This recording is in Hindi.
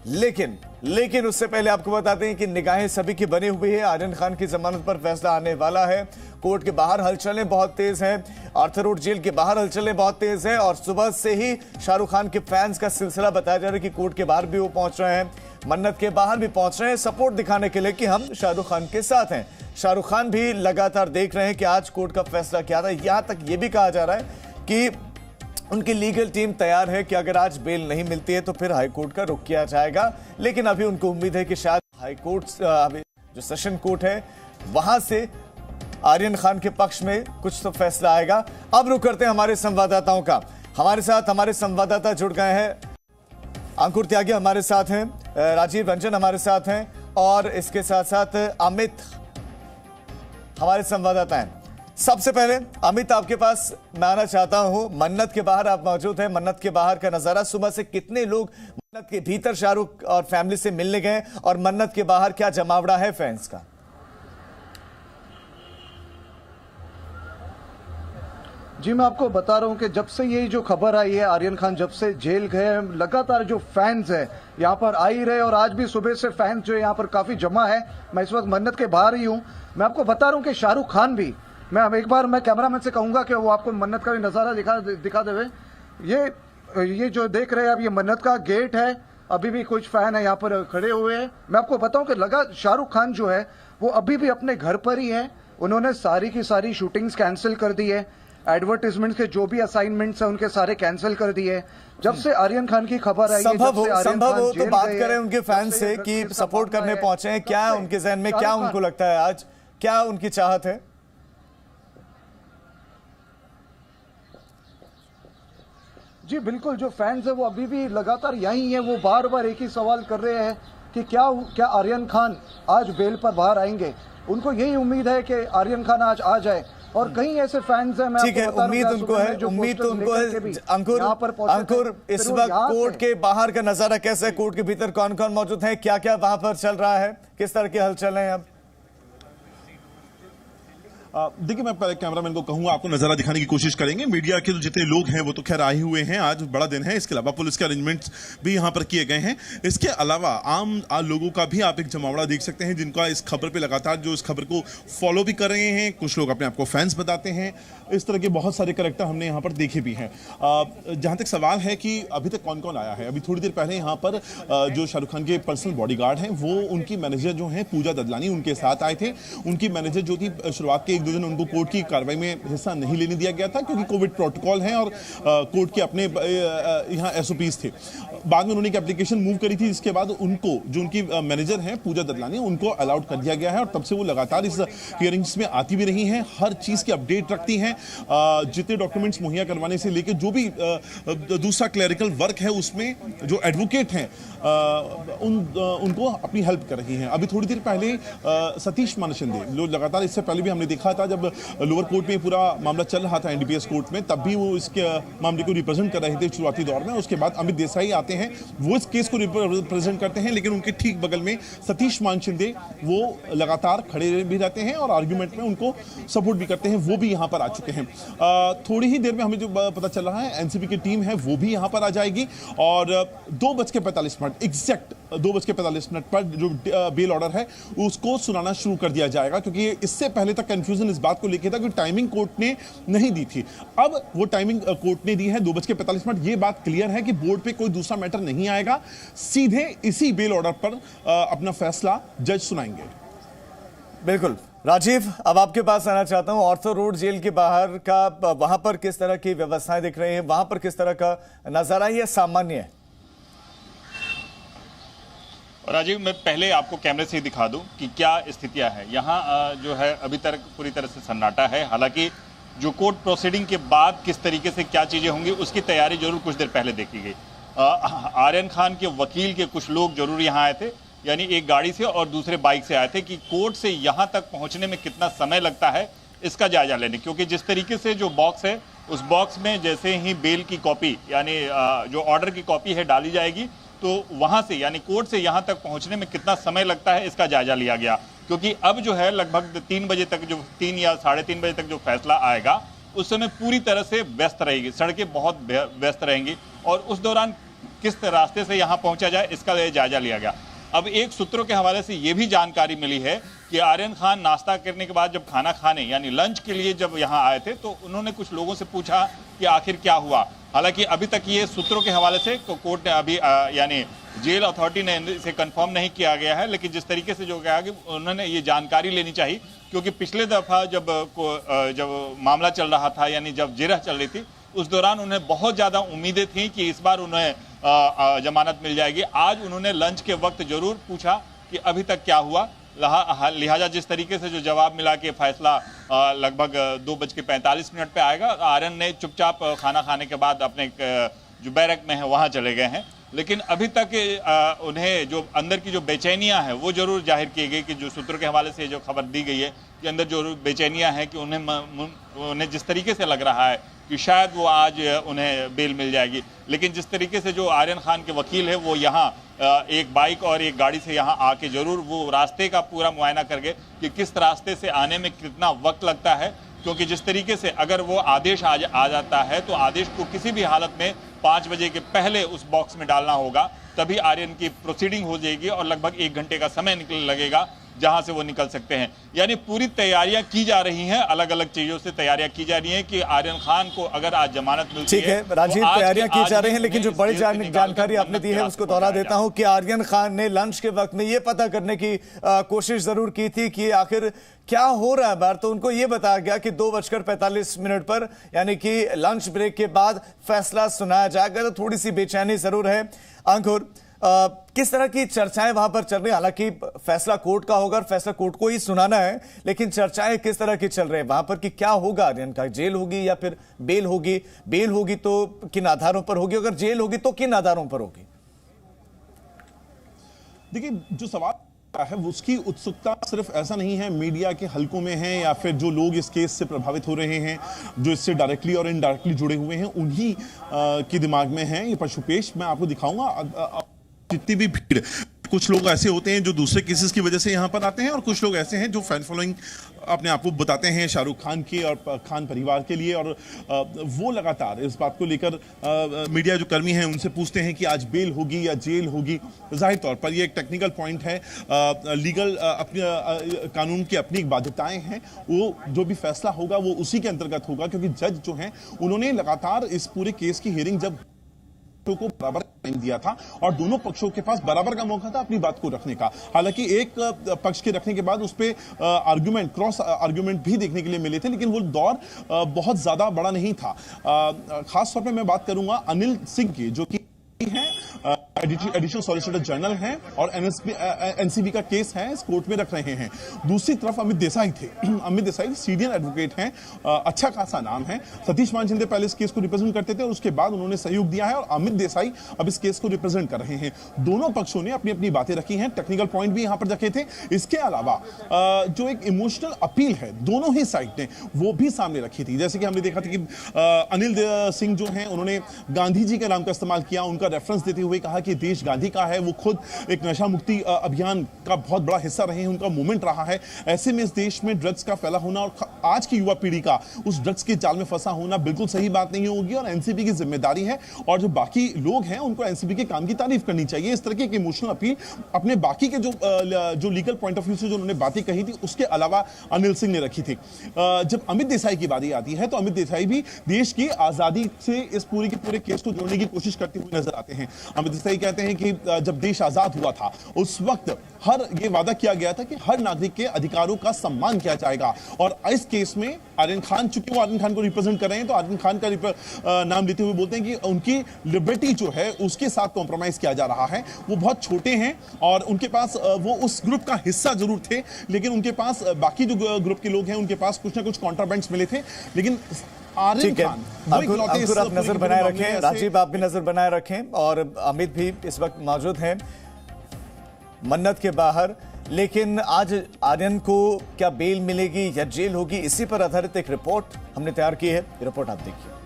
लेकिन उससे पहले आपको बताते हैं कि निगाहें सभी की बनी हुई है। आर्यन खान की जमानत पर फैसला आने वाला है। कोर्ट के बाहर हलचलें बहुत तेज हैं, आर्थर रोड जेल के बाहर हलचलें बहुत तेज हैं और सुबह से ही शाहरुख खान के फैंस का सिलसिला बताया जा रहा है कि कोर्ट के बाहर भी वो पहुंच रहे हैं, मन्नत के बाहर भी पहुंच रहे हैं, सपोर्ट दिखाने के लिए कि हम शाहरुख खान के साथ हैं। शाहरुख खान भी लगातार देख रहे हैं कि आज कोर्ट का फैसला क्या था। यहां तक यह भी कहा जा रहा है कि उनकी लीगल टीम तैयार है कि अगर आज बेल नहीं मिलती है तो फिर हाईकोर्ट का रुख किया जाएगा। लेकिन अभी उनको उम्मीद है कि शायद हाईकोर्ट जो सेशन कोर्ट है वहां से आर्यन खान के पक्ष में कुछ तो फैसला आएगा। अब रुक करते हैं हमारे संवाददाताओं का। हमारे साथ हमारे संवाददाता जुड़ गए हैं। अंकुर त्यागी हमारे साथ हैं, राजीव रंजन हमारे साथ हैं और इसके साथ साथ अमित हमारे संवाददाता हैं। सबसे पहले अमित, आपके पास मैं आना चाहता हूं। मन्नत के बाहर आप मौजूद हैं। मन्नत के बाहर का नजारा, सुबह से कितने लोग मन्नत के भीतर शाहरुख और फैमिली से मिलने गए और मन्नत के बाहर क्या जमावड़ा है फैंस का? जी, मैं आपको बता रहा हूं कि जब से ये जो खबर आई है आर्यन खान जब से जेल गए, लगातार जो फैंस है यहाँ पर आ ही रहे और आज भी सुबह से फैंस जो है यहाँ पर काफी जमा है। मैं इस वक्त मन्नत के बाहर ही हूँ। मैं आपको बता रहा हूँ कि शाहरुख खान भी, मैं एक बार मैं कैमरामैन से कहूंगा कि वो आपको मन्नत का भी नजारा दिखा देवे। ये जो देख रहे हैं अब, ये मन्नत का गेट है। अभी भी कुछ फैन है यहाँ पर खड़े हुए हैं। मैं आपको बताऊं कि शाहरुख खान जो है वो अभी भी अपने घर पर ही है। उन्होंने सारी की सारी शूटिंग्स कैंसिल कर दी है। एडवर्टाइजमेंट के जो भी असाइनमेंट्स हैं उनके सारे कैंसिल कर दिए। जब से आर्यन खान की खबर आई है, संभव हो तो बात करें उनके फैंस से कि सपोर्ट करने पहुंचे हैं। क्या उनके जहन में, क्या उनको लगता है आज, क्या उनकी चाहत है? जी बिल्कुल, जो फैंस है वो अभी भी लगातार यही है। वो बार बार एक ही सवाल कर रहे हैं कि क्या आर्यन खान आज बेल पर बाहर आएंगे। उनको यही उम्मीद है कि आर्यन खान आज आ जाए। और कई ऐसे फैंस हैं, मैं ठीक है, उम्मीद उनको है, उम्मीद तो उनको है। अंकुर, इस वक्त कोर्ट के बाहर का नजारा कैसा है? कोर्ट के भीतर कौन कौन मौजूद है? क्या क्या वहां पर चल रहा है? किस तरह की हलचल है अब? देखिए, मैं पहले कैमरामैन को कहूंगा, आपको नजारा दिखाने की कोशिश करेंगे। मीडिया के जितने लोग हैं वो तो खैर आए हुए हैं, आज बड़ा दिन है। इसके अलावा पुलिस के अरेंजमेंट्स भी यहां पर किए गए हैं। इसके अलावा आम लोगों का भी आप एक जमावड़ा देख सकते हैं, जिनका इस खबर पे लगातार जो इस खबर को फॉलो भी कर रहे हैं। कुछ लोग अपने आप को फैंस बताते हैं। इस तरह के बहुत सारे कैरेक्टर हमने यहाँ पर देखे भी हैं। जहां तक सवाल है कि अभी तक कौन कौन आया है, अभी थोड़ी देर पहले यहाँ पर जो शाहरुख खान के पर्सनल बॉडीगार्ड हैं वो उनकी मैनेजर जो हैं पूजा ददलानी, उनके साथ आए थे। उनकी मैनेजर जो थी, शुरुआत के 1-2 दिन उनको कोर्ट की कार्रवाई में हिस्सा नहीं लेने दिया गया था क्योंकि कोविड प्रोटोकॉल है और कोर्ट के अपने यहाँ SOPs थे। बाद में उन्होंने एक एप्लीकेशन मूव करी थी, जिसके बाद उनको, जो उनकी मैनेजर हैं पूजा ददलानी, उनको अलाउड कर दिया गया है और तब से वो लगातार इस हियरिंग्स में आती भी रही हैं, हर चीज़ की अपडेट रखती हैं। जितने डॉक्यूमेंट्स मुहैया करवाने से लेकर जो भी दूसरा क्लरिकल वर्क है उसमें जो एडवोकेट हैं उनको अपनी हेल्प कर रही हैं। अभी थोड़ी देर पहले सतीश मानशिंदे, जो लगातार इससे पहले भी हमने देखा था जब लोअर कोर्ट में पूरा मामला चल रहा था NDPS कोर्ट में, तब भी वो इसके मामले को रिप्रेजेंट कर रहे थे शुरुआती दौर में। उसके बाद अमित देसाई आते हैं, वो इस केस को रिप्रेजेंट करते हैं, लेकिन उनके ठीक बगल में सतीश मानशिंदे वो लगातार खड़े भी रहते हैं और आर्ग्यूमेंट में उनको सपोर्ट भी करते हैं। वो भी यहाँ पर आ चुके हैं। थोड़ी ही देर में हमें जो पता चल रहा है NCP की टीम है वो भी यहाँ पर आ जाएगी और 2:45 एग्जैक्ट 2:45 पर जो बेल ऑर्डर है उसको सुनाना शुरू कर दिया जाएगा, क्योंकि इससे पहले तक कंफ्यूजन इस बात को लेकर था कि टाइमिंग कोर्ट ने नहीं दी थी। अब वो टाइमिंग कोर्ट ने दी है 2:45। ये बात क्लियर है कि बोर्ड पे कोई दूसरा मैटर नहीं आएगा, सीधे इसी बेल ऑर्डर पर अपना फैसला जज सुनाएंगे। बिल्कुल राजीव, अब आपके पास आना चाहता हूं। आर्थर रोड जेल के बाहर का, वहां पर किस तरह की व्यवस्थाएं दिख रही हैं? वहां पर किस तरह का नजारा है? सामान्य है? राजीव, मैं पहले आपको कैमरे से ही दिखा दूं कि क्या स्थितियां हैं यहाँ। जो है अभी तक पूरी तरह से सन्नाटा है। हालांकि जो कोर्ट प्रोसीडिंग के बाद किस तरीके से क्या चीजें होंगी उसकी तैयारी जरूर कुछ देर पहले देखी गई। आर्यन खान के वकील के कुछ लोग जरूर यहाँ आए थे, यानी एक गाड़ी से और दूसरे बाइक से आए थे कि कोर्ट से यहाँ तक पहुँचने में कितना समय लगता है इसका जायजा लेने। क्योंकि जिस तरीके से जो बॉक्स है उस बॉक्स में जैसे ही बेल की कॉपी यानी जो ऑर्डर की कॉपी है डाली जाएगी, तो वहां से यानी कोर्ट से यहां तक पहुंचने में कितना समय लगता है इसका जायजा लिया गया। क्योंकि अब जो है लगभग 3 बजे तक, जो 3 या 3:30 बजे तक जो फैसला आएगा उस समय पूरी तरह से व्यस्त रहेगी, सड़कें बहुत व्यस्त रहेंगी और उस दौरान किस रास्ते से यहाँ पहुंचा जाए, इसका जायजा लिया गया। अब एक सूत्रों के हवाले से ये भी जानकारी मिली है कि आर्यन खान नाश्ता करने के बाद जब खाना खाने यानी लंच के लिए जब यहाँ आए थे तो उन्होंने कुछ लोगों से पूछा कि आखिर क्या हुआ। हालांकि अभी तक ये सूत्रों के हवाले से कोर्ट ने अभी यानी जेल अथॉरिटी ने इसे कंफर्म नहीं किया गया है, लेकिन जिस तरीके से जो कहा कि उन्होंने ये जानकारी लेनी चाहिए, क्योंकि पिछले दफा जब मामला चल रहा था यानी जब जिरह चल रही थी उस दौरान उन्हें बहुत ज़्यादा उम्मीदें थी कि इस बार उन्हें जमानत मिल जाएगी। आज उन्होंने लंच के वक्त जरूर पूछा कि अभी तक क्या हुआ, लिहाजा जिस तरीके से जो जवाब मिला कि फैसला लगभग 2:45 पे आएगा, आर्यन ने चुपचाप खाना खाने के बाद अपने जो बैरक में है वहाँ चले गए हैं। लेकिन अभी तक उन्हें जो अंदर की जो बेचैनियां हैं वो जरूर जाहिर की गई कि जो सूत्रों के हवाले से जो खबर दी गई है कि अंदर जो बेचैनियां हैं कि उन्हें जिस तरीके से लग रहा है कि शायद वो आज उन्हें बेल मिल जाएगी। लेकिन जिस तरीके से जो आर्यन खान के वकील है वो यहाँ एक बाइक और एक गाड़ी से यहाँ आके जरूर वो रास्ते का पूरा मुआयना करके कि किस रास्ते से आने में कितना वक्त लगता है, क्योंकि जिस तरीके से अगर वो आदेश आ जाता है तो आदेश को किसी भी हालत में 5 बजे के पहले उस बॉक्स में डालना होगा, तभी आर्यन की प्रोसीडिंग हो जाएगी और लगभग 1 घंटे का समय लगेगा जहां से वो निकल सकते हैं। यानी पूरी तैयारियां की जा रही हैं, अलग अलग चीजों से तैयारियां की जा रही हैं कि आर्यन खान को अगर आज जमानत मिलती है। ठीक है राजीव, तैयारियां की जा रही हैं, लेकिन जो बड़ी जानकारी आपने दी है उसको दोहरा देता हूं कि आर्यन खान ने लंच के वक्त में ये पता करने की कोशिश जरूर की थी कि आखिर क्या हो रहा है बाहर। तो उनको ये बताया गया कि 2:45 पर यानी कि लंच ब्रेक के बाद फैसला सुनाया जाएगा। तो थोड़ी सी बेचैनी जरूर है। अंकुर, किस तरह की चर्चाएं वहां पर चल रही हैं? हालांकि फैसला कोर्ट का होगा और फैसला कोर्ट को ही सुनाना है, लेकिन चर्चाएं किस तरह की चल रही है वहां पर कि क्या होगा आर्यन का? जेल होगी या फिर बेल होगी? बेल होगी तो किन आधारों पर होगी? अगर जेल होगी तो किन आधारों पर होगी? देखिए, जो सवाल है उसकी उत्सुकता सिर्फ ऐसा नहीं है मीडिया के हलकों में है या फिर जो लोग इस केस से प्रभावित हो रहे हैं, जो इससे डायरेक्टली और इनडायरेक्टली जुड़े हुए हैं, उन्हीं के दिमाग में है। ये पशुपेश मैं आपको दिखाऊंगा। जितनी भी भीड़, कुछ लोग ऐसे होते हैं जो दूसरे केसेस की वजह से यहाँ पर आते हैं और कुछ लोग ऐसे हैं जो फैन फॉलोइंग अपने आप को बताते हैं शाहरुख खान के और खान परिवार के लिए, और वो लगातार इस बात को लेकर मीडिया जो कर्मी हैं उनसे पूछते हैं कि आज बेल होगी या जेल होगी। जाहिर तौर पर ये एक टेक्निकल पॉइंट है, लीगल अपने कानून की अपनी एक बाध्यताएं हैं। वो जो भी फैसला होगा वो उसी के अंतर्गत होगा, क्योंकि जज जो हैं उन्होंने लगातार इस पूरे केस की हियरिंग जब को बराबर टाइम दिया था और दोनों पक्षों के पास बराबर का मौका था अपनी बात को रखने का। हालांकि एक पक्ष के रखने के बाद उस पे आर्गुमेंट, क्रॉस आर्गुमेंट भी देखने के लिए मिले थे, लेकिन वो दौर बहुत ज्यादा बड़ा नहीं था। खास तौर पे मैं बात करूंगा अनिल सिंह की, जो कि हैं एडिशनल सॉलिसिटर जनरल हैं और एनसीबी का केस है, इस कोर्ट में रख रहे हैं। दूसरी तरफ अमित देसाई थे। अमित देसाई सीनियर एडवोकेट हैं, अच्छा खासा नाम है। सतीश मान शिंदे पहले इस केस को रिप्रेजेंट करते थे और उसके बाद उन्होंने सहयोग दिया है और अमित देसाई अब इस केस को रिप्रेजेंट कर रहे हैं। दोनों पक्षों ने अपनी अपनी बातें रखी हैं, टेक्निकल पॉइंट भी यहां पर रखे थे। इसके अलावा जो एक इमोशनल अपील है दोनों ही साइड ने वो भी सामने रखी थी। जैसे कि हमने देखा था कि अनिल सिंह जो हैं उन्होंने गांधी जी के नाम का इस्तेमाल किया, उनका रेफरेंस देते हुए कहा कि देश गांधी का है, वो खुद एक नशा मुक्ति अभियान का बहुत बड़ा हिस्सा रहे हैं, उनका मूवमेंट रहा है। ऐसे में इस देश में ड्रग्स का फैला होना और आज की युवा पीढ़ी का उस ड्रग्स के जाल में फंसा होना बिल्कुल सही बात नहीं होगी और एनसीबी की जिम्मेदारी है और जो बाकी लोग हैं उनको एनसीबी के काम की तारीफ करनी चाहिए। इस तरह की एक इमोशनल अपील अपने बाकी के जो लीगल पॉइंट ऑफ व्यू से जो उन्होंने बातें कही थी उसके अलावा अनिल सिंह ने रखी थी। जब अमित देसाई की बारी आती है तो अमित देसाई भी देश की आजादी से इस पूरे के पूरे केस को जोड़ने की कोशिश करते हुए नजर आते हैं। अमित देसाई कहते हैं कि जब देश आजाद हुआ था उस वक्त ये वादा किया गया था कि हर नागरिक के अधिकारों का सम्मान किया जाएगा और इस केस में आर्यन खान, चूंकि वो आर्यन खान को रिप्रेजेंट कर रहे हैं तो आर्यन खान का नाम लेते हुए बोलते हैं कि उनकी लिबर्टी जो है उसके साथ कॉम्प्रोमाइज किया जा रहा है। वो बहुत छोटे हैं और उनके पास वो उस ग्रुप का हिस्सा जरूर थे, लेकिन उनके पास बाकी जो ग्रुप के लोग हैं उनके पास कुछ ना कुछ कॉन्ट्राबैंड्स मिले थे। लेकिन ठीक है, अंकुर आप नजर बनाए रखें, राजीव आप भी नजर बनाए रखें और अमित भी इस वक्त मौजूद हैं मन्नत के बाहर। लेकिन आज आर्यन को क्या बेल मिलेगी या जेल होगी, इसी पर आधारित एक रिपोर्ट हमने तैयार की है। रिपोर्ट आप देखिए।